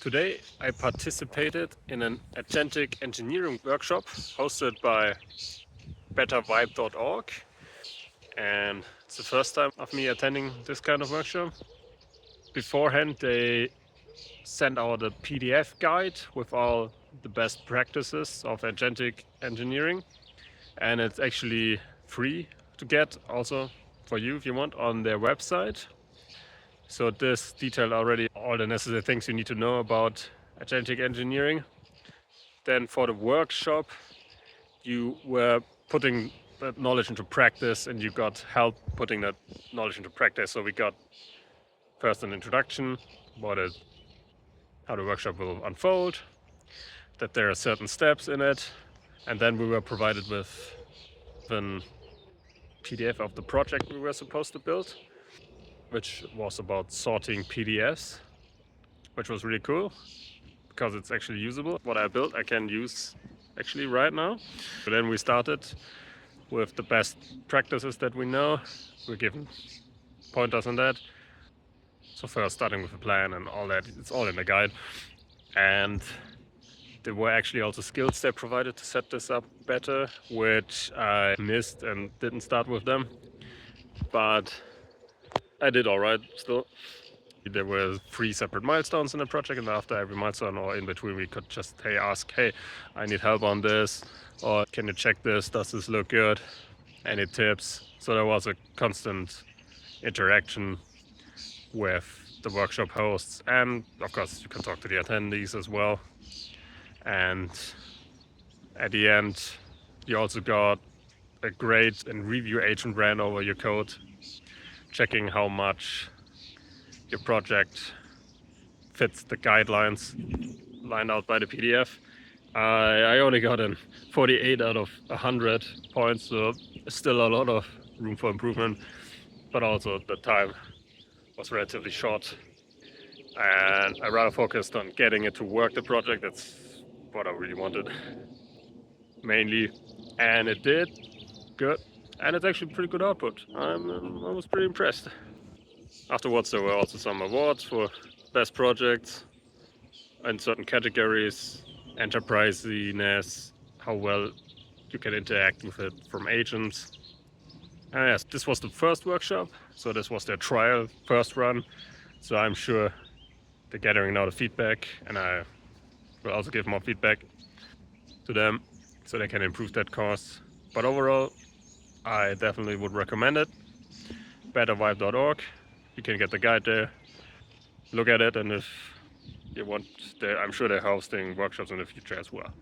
Today I participated in an Agentic engineering workshop hosted by bettervibe.org, and it's the first time of me attending this kind of workshop. Beforehand they sent out a PDF guide with all the best practices of Agentic engineering, and it's actually free to get also for you if you want on their website. So this detailed already all the necessary things you need to know about Agentic engineering. Then for the workshop, you were putting that knowledge into practice and you got help putting that knowledge into practice. So we got first an introduction, how the workshop will unfold, that there are certain steps in it, and then we were provided with a PDF of the project we were supposed to build, which was about sorting PDFs, which was really cool because it's actually usable. What I built I can use actually right now. But then we started with the best practices that we know. We're given pointers on that. So first starting with a plan and all that, it's all in the guide. And there were actually also skills they provided to set this up better, which I missed and didn't start with them. But I did all right still. There were 3 separate milestones in the project, and after every milestone or in between, we could just ask, hey, I need help on this, or can you check this? Does this look good? Any tips? So there was a constant interaction with the workshop hosts, and of course, you can talk to the attendees as well. And at the end, you also got a grade and review agent ran over your code, checking how much your project fits the guidelines lined out by the PDF. I only got a 48 out of 100 points, so still a lot of room for improvement, but also the time was relatively short, and I rather focused on getting it to work, the project. That's what I really wanted mainly, and it did good, and it's actually pretty good output. I was pretty impressed. Afterwards there were also some awards for best projects in certain categories, enterprisiness, how well you can interact with it from agents. Yes, this was the first workshop, so this was their trial first run. So I'm sure they're gathering now the feedback, and I will also give more feedback to them so they can improve that course. But overall, I definitely would recommend it. bettervibe.org. You can get the guide there, look at it, and if you want, I'm sure they're hosting workshops in the future as well.